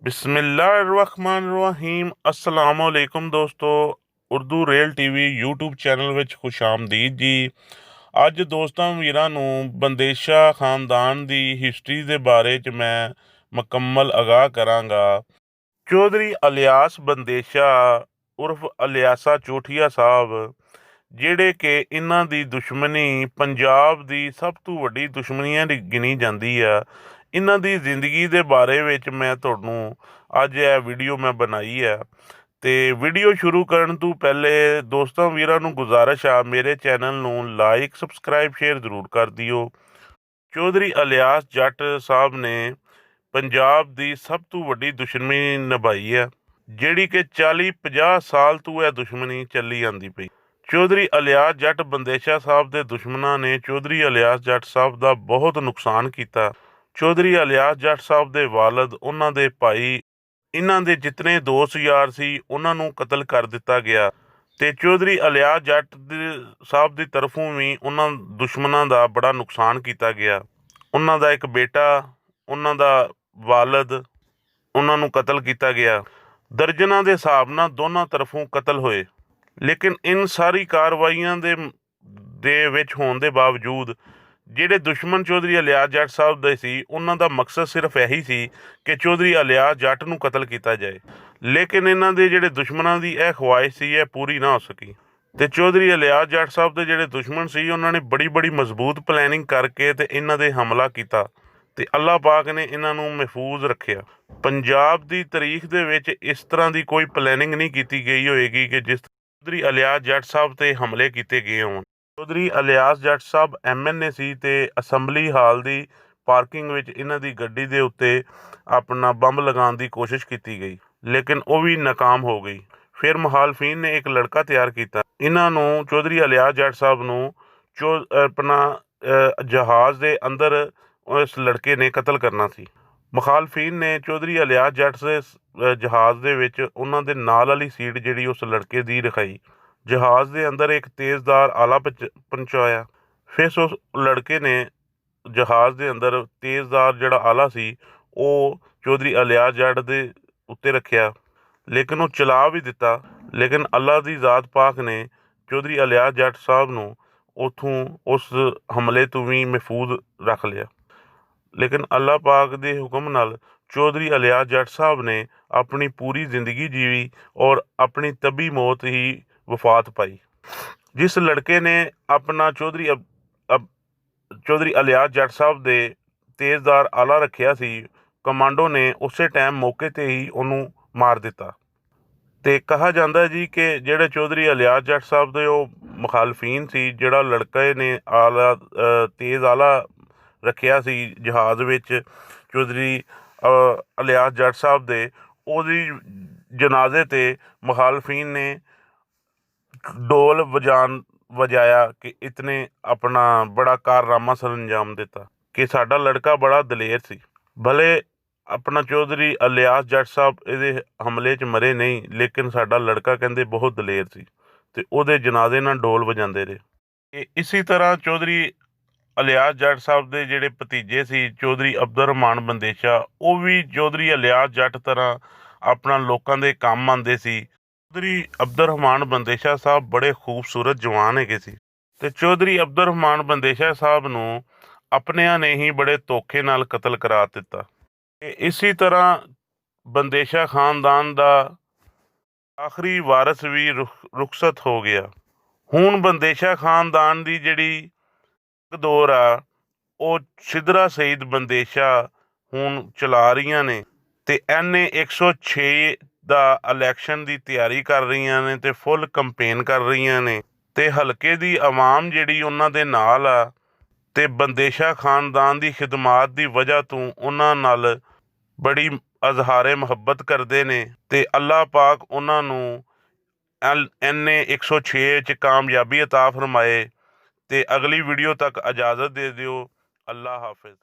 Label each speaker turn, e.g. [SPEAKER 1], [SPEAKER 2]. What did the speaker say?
[SPEAKER 1] ਬਿਸਮਿल्लाहिर्रहमानिर्रहीम अस्सलामुअलैकुम दोस्तों। Urdu rail TV YouTube channel ਵਿੱਚ ਖੁਸ਼ ਆਮਦੀਦ ਜੀ। ਅੱਜ ਦੋਸਤਾਂ ਵੀਰਾਂ ਨੂੰ ਬੰਦੇਸ਼ਾ ਖਾਨਦਾਨ ਦੀ ਹਿਸਟਰੀ ਦੇ ਬਾਰੇ 'ਚ ਮੈਂ ਮੁਕੰਮਲ ਆਗਾਹ ਕਰਾਂਗਾ। ਚੌਧਰੀ ਇਲਿਆਸ ਬੰਦੇਸ਼ਾ ਉਰਫ ਇਲਿਆਸਾ ਚੋਠੀਆ ਸਾਹਿਬ, ਜਿਹੜੇ ਕਿ ਇਹਨਾਂ ਦੀ ਦੁਸ਼ਮਣੀ ਪੰਜਾਬ ਦੀ ਸਭ ਤੋਂ ਵੱਡੀ ਦੁਸ਼ਮਣੀਆਂ ਦੀ ਗਿਣੀ ਜਾਂਦੀ ਆ। ਇਹਨਾਂ ਦੀ ਜ਼ਿੰਦਗੀ ਦੇ ਬਾਰੇ ਵਿੱਚ ਮੈਂ ਤੁਹਾਨੂੰ ਅੱਜ ਇਹ ਵੀਡੀਓ ਮੈਂ ਬਣਾਈ ਹੈ। ਅਤੇ ਵੀਡੀਓ ਸ਼ੁਰੂ ਕਰਨ ਤੋਂ ਪਹਿਲੇ ਦੋਸਤਾਂ ਵੀਰਾਂ ਨੂੰ ਗੁਜ਼ਾਰਿਸ਼ ਆ, ਮੇਰੇ ਚੈਨਲ ਨੂੰ ਲਾਈਕ ਸਬਸਕ੍ਰਾਈਬ ਸ਼ੇਅਰ ਜ਼ਰੂਰ ਕਰ ਦਿਓ। ਚੌਧਰੀ ਇਲਿਆਸ ਜੱਟ ਸਾਹਿਬ ਨੇ ਪੰਜਾਬ ਦੀ ਸਭ ਤੋਂ ਵੱਡੀ ਦੁਸ਼ਮਣੀ ਨਿਭਾਈ ਹੈ, ਜਿਹੜੀ ਕਿ 40-50 ਸਾਲ ਤੋਂ ਇਹ ਦੁਸ਼ਮਣੀ ਚੱਲੀ ਜਾਂਦੀ ਪਈ। ਚੌਧਰੀ ਇਲਿਆਸ ਜੱਟ ਬੰਦੇਸ਼ਾ ਸਾਹਿਬ ਦੇ ਦੁਸ਼ਮਣਾਂ ਨੇ ਚੌਧਰੀ ਇਲਿਆਸ ਜੱਟ ਸਾਹਿਬ ਦਾ ਬਹੁਤ ਨੁਕਸਾਨ ਕੀਤਾ। ਚੌਧਰੀ ਇਲਿਆਸ ਜੱਟ ਸਾਹਿਬ ਦੇ ਵਾਲਦ, ਉਹਨਾਂ ਦੇ ਭਾਈ, ਇਹਨਾਂ ਦੇ ਜਿਤਨੇ ਦੋਸਤ ਯਾਰ ਸੀ ਉਹਨਾਂ ਨੂੰ ਕਤਲ ਕਰ ਦਿੱਤਾ ਗਿਆ। ਅਤੇ ਚੌਧਰੀ ਇਲਿਆਸ ਜੱਟ ਸਾਹਿਬ ਦੀ ਤਰਫੋਂ ਵੀ ਉਹਨਾਂ ਦੁਸ਼ਮਣਾਂ ਦਾ ਬੜਾ ਨੁਕਸਾਨ ਕੀਤਾ ਗਿਆ। ਉਹਨਾਂ ਦਾ ਇੱਕ ਬੇਟਾ, ਉਹਨਾਂ ਦਾ ਵਾਲਦ, ਉਹਨਾਂ ਨੂੰ ਕਤਲ ਕੀਤਾ ਗਿਆ। ਦਰਜਨਾਂ ਦੇ ਹਿਸਾਬ ਨਾਲ ਦੋਨਾਂ ਤਰਫੋਂ ਕਤਲ ਹੋਏ। ਲੇਕਿਨ ਇਨ ਸਾਰੀ ਕਾਰਵਾਈਆਂ ਦੇ ਵਿੱਚ ਹੋਣ ਦੇ ਬਾਵਜੂਦ ਜਿਹੜੇ ਦੁਸ਼ਮਣ ਚੌਧਰੀ ਇਲਿਆਸ ਜੱਟ ਸਾਹਿਬ ਦੇ ਸੀ, ਉਹਨਾਂ ਦਾ ਮਕਸਦ ਸਿਰਫ ਇਹੀ ਸੀ ਕਿ ਚੌਧਰੀ ਇਲਿਆਸ ਜੱਟ ਨੂੰ ਕਤਲ ਕੀਤਾ ਜਾਏ। ਲੇਕਿਨ ਇਹਨਾਂ ਦੇ ਜਿਹੜੇ ਦੁਸ਼ਮਣਾਂ ਦੀ ਇਹ ਖਵਾਇਸ਼ ਸੀ, ਇਹ ਪੂਰੀ ਨਾ ਹੋ ਸਕੀ। ਅਤੇ ਚੌਧਰੀ ਇਲਿਆਸ ਜੱਟ ਸਾਹਿਬ ਦੇ ਜਿਹੜੇ ਦੁਸ਼ਮਣ ਸੀ, ਉਹਨਾਂ ਨੇ ਬੜੀ ਮਜ਼ਬੂਤ ਪਲੈਨਿੰਗ ਕਰਕੇ ਅਤੇ ਇਹਨਾਂ ਦੇ ਹਮਲਾ ਕੀਤਾ, ਅਤੇ ਅੱਲਾਹ ਪਾਕ ਨੇ ਇਹਨਾਂ ਨੂੰ ਮਹਿਫੂਜ਼ ਰੱਖਿਆ। ਪੰਜਾਬ ਦੀ ਤਾਰੀਖ ਦੇ ਵਿੱਚ ਇਸ ਤਰ੍ਹਾਂ ਦੀ ਕੋਈ ਪਲੈਨਿੰਗ ਨਹੀਂ ਕੀਤੀ ਗਈ ਹੋਏਗੀ ਕਿ ਜਿਸ ਚੌਧਰੀ ਇਲਿਆਸ ਜੱਟ ਸਾਹਿਬ 'ਤੇ ਹਮਲੇ ਕੀਤੇ ਗਏ ਹੋਣ। ਚੌਧਰੀ ਇਲਿਆਸ ਜੱਟ ਸਾਹਿਬ MNA ਸੀ, ਅਤੇ ਅਸੈਂਬਲੀ ਹਾਲ ਦੀ ਪਾਰਕਿੰਗ ਵਿੱਚ ਇਹਨਾਂ ਦੀ ਗੱਡੀ ਦੇ ਉੱਤੇ ਆਪਣਾ ਬੰਬ ਲਗਾਉਣ ਦੀ ਕੋਸ਼ਿਸ਼ ਕੀਤੀ ਗਈ, ਲੇਕਿਨ ਉਹ ਵੀ ਨਾਕਾਮ ਹੋ ਗਈ। ਫਿਰ ਮੁਖਾਲਫੀਨ ਨੇ ਇੱਕ ਲੜਕਾ ਤਿਆਰ ਕੀਤਾ। ਇਹਨਾਂ ਨੂੰ ਚੌਧਰੀ ਇਲਿਆਸ ਜੱਟ ਸਾਹਿਬ ਨੂੰ ਜਹਾਜ਼ ਦੇ ਅੰਦਰ ਉਸ ਲੜਕੇ ਨੇ ਕਤਲ ਕਰਨਾ ਸੀ। ਮੁਖਾਲਫੀਨ ਨੇ ਚੌਧਰੀ ਇਲਿਆਸ ਜੱਟ ਦੇ ਜਹਾਜ਼ ਦੇ ਵਿੱਚ ਉਹਨਾਂ ਦੇ ਨਾਲ ਵਾਲੀ ਸੀਟ ਜਿਹੜੀ ਉਸ ਲੜਕੇ ਦੀ ਰਖਾਈ। ਜਹਾਜ਼ ਦੇ ਅੰਦਰ ਇੱਕ ਤੇਜ਼ਦਾਰ ਆਲਾ ਪਹੁੰਚਾਇਆ। ਫਿਰ ਉਸ ਲੜਕੇ ਨੇ ਜਹਾਜ਼ ਦੇ ਅੰਦਰ ਤੇਜ਼ਦਾਰ ਜਿਹੜਾ ਆਲਾ ਸੀ ਉਹ ਚੌਧਰੀ ਇਲਿਆਸ ਜੱਟ ਦੇ ਉੱਤੇ ਰੱਖਿਆ, ਲੇਕਿਨ ਉਹ ਚਲਾ ਵੀ ਦਿੱਤਾ। ਲੇਕਿਨ ਅੱਲਾ ਦੀ ਜ਼ਾਤ ਪਾਕ ਨੇ ਚੌਧਰੀ ਇਲਿਆਸ ਜੱਟ ਸਾਹਿਬ ਨੂੰ ਉੱਥੋਂ ਉਸ ਹਮਲੇ ਤੋਂ ਵੀ ਮਹਿਫੂਜ਼ ਰੱਖ ਲਿਆ। ਲੇਕਿਨ ਅੱਲਾਹ ਪਾਕ ਦੇ ਹੁਕਮ ਨਾਲ ਚੌਧਰੀ ਇਲਿਆਸ ਜੱਟ ਸਾਹਿਬ ਨੇ ਆਪਣੀ ਪੂਰੀ ਜ਼ਿੰਦਗੀ ਜੀਵੀ ਔਰ ਆਪਣੀ ਤਬੀ ਮੌਤ ਹੀ ਵਫਾਤ ਪਾਈ। ਜਿਸ ਲੜਕੇ ਨੇ ਆਪਣਾ ਚੌਧਰੀ ਇਲਿਆਸ ਜੱਟ ਸਾਹਿਬ ਦੇ ਤੇਜ਼ਦਾਰ ਆਲਾ ਰੱਖਿਆ ਸੀ, ਕਮਾਂਡੋ ਨੇ ਉਸੇ ਟਾਈਮ ਮੌਕੇ 'ਤੇ ਹੀ ਉਹਨੂੰ ਮਾਰ ਦਿੱਤਾ। ਅਤੇ ਕਿਹਾ ਜਾਂਦਾ ਜੀ ਕਿ ਜਿਹੜੇ ਚੌਧਰੀ ਇਲਿਆਸ ਜੱਟ ਸਾਹਿਬ ਦੇ ਉਹ ਮੁਖਾਲਫੀਨ ਸੀ, ਜਿਹੜਾ ਲੜਕੇ ਨੇ ਤੇਜ਼ ਆਲਾ ਰੱਖਿਆ ਸੀ ਜਹਾਜ਼ ਵਿੱਚ ਚੌਧਰੀ ਇਲਿਆਸ ਜੱਟ ਸਾਹਿਬ ਦੇ, ਉਹਦੀ ਜਨਾਜ਼ੇ 'ਤੇ ਮੁਖਾਲਫੀਨ ਨੇ ਢੋਲ ਵਜਾਇਆ ਕਿ ਇਤਨੇ ਆਪਣਾ ਬੜਾ ਕਾਰਨਾਮਾ ਸਰ ਅੰਜਾਮ ਦਿੱਤਾ ਕਿ ਸਾਡਾ ਲੜਕਾ ਬੜਾ ਦਲੇਰ ਸੀ। ਭਲੇ ਆਪਣਾ ਚੌਧਰੀ ਇਲਿਆਸ ਜੱਟ ਸਾਹਿਬ ਇਹਦੇ ਹਮਲੇ 'ਚ ਮਰੇ ਨਹੀਂ, ਲੇਕਿਨ ਸਾਡਾ ਲੜਕਾ ਕਹਿੰਦੇ ਬਹੁਤ ਦਲੇਰ ਸੀ, ਅਤੇ ਉਹਦੇ ਜਨਾਜ਼ੇ ਨਾਲ ਢੋਲ ਵਜਾਉਂਦੇ ਰਹੇ। ਇਸੇ ਤਰ੍ਹਾਂ ਚੌਧਰੀ ਇਲਿਆਸ ਜੱਟ ਸਾਹਿਬ ਦੇ ਜਿਹੜੇ ਭਤੀਜੇ ਸੀ ਚੌਧਰੀ ਅਬਦੁਲ ਰਹਿਮਾਨ ਬੰਦੇਸ਼ਾ, ਉਹ ਵੀ ਚੌਧਰੀ ਇਲਿਆਸ ਜੱਟ ਤਰ੍ਹਾਂ ਆਪਣਾ ਲੋਕਾਂ ਦੇ ਕੰਮ ਆਉਂਦੇ ਸੀ। ਚੌਧਰੀ ਅਬਦੁਲ ਰਹਿਮਾਨ ਬੰਦੇਸ਼ਾ ਸਾਹਿਬ ਬੜੇ ਖੂਬਸੂਰਤ ਜਵਾਨ ਹੈਗੇ ਸੀ, ਅਤੇ ਚੌਧਰੀ ਅਬਦੁਲ ਰਹਿਮਾਨ ਬੰਦੇਸ਼ਾ ਸਾਹਿਬ ਨੂੰ ਆਪਣਿਆਂ ਨੇ ਹੀ ਬੜੇ ਧੋਖੇ ਨਾਲ ਕਤਲ ਕਰਾ ਦਿੱਤਾ। ਅਤੇ ਇਸੇ ਤਰ੍ਹਾਂ ਬੰਦੇਸ਼ਾ ਖਾਨਦਾਨ ਦਾ ਆਖਰੀ ਵਾਰਸ ਵੀ ਰੁਖਸਤ ਹੋ ਗਿਆ। ਹੁਣ ਬੰਦੇਸ਼ਾ ਖਾਨਦਾਨ ਦੀ ਜਿਹੜੀ ਦੌਰ ਆ ਉਹ ਸਿਦਰਾ ਸਈਦ ਬੰਦੇਸ਼ਾ ਹੁਣ ਚਲਾ ਰਹੀਆਂ ਨੇ, ਅਤੇ NA 106 ਦਾ ਇਲੈਕਸ਼ਨ ਦੀ ਤਿਆਰੀ ਕਰ ਰਹੀਆਂ ਨੇ ਅਤੇ ਫੁੱਲ ਕੰਪੇਨ ਕਰ ਰਹੀਆਂ ਨੇ, ਅਤੇ ਹਲਕੇ ਦੀ ਆਵਾਮ ਜਿਹੜੀ ਉਹਨਾਂ ਦੇ ਨਾਲ ਆ, ਅਤੇ ਬੰਦੇਸ਼ਾ ਖਾਨਦਾਨ ਦੀ ਖਿਦਮਾਤ ਦੀ ਵਜ੍ਹਾ ਤੋਂ ਉਹਨਾਂ ਨਾਲ ਬੜੀ ਇਜ਼ਹਾਰੇ ਮੁਹੱਬਤ ਕਰਦੇ ਨੇ, ਅਤੇ ਅੱਲਾਹ ਪਾਕ ਉਹਨਾਂ ਨੂੰ NA 106 'ਚ ਕਾਮਯਾਬੀ ਅਤਾ ਫਰਮਾਏ। ਅਤੇ ਅਗਲੀ ਵੀਡੀਓ ਤੱਕ ਇਜਾਜ਼ਤ ਦੇ ਦਿਓ। ਅੱਲਾਹ ਹਾਫਿਜ਼।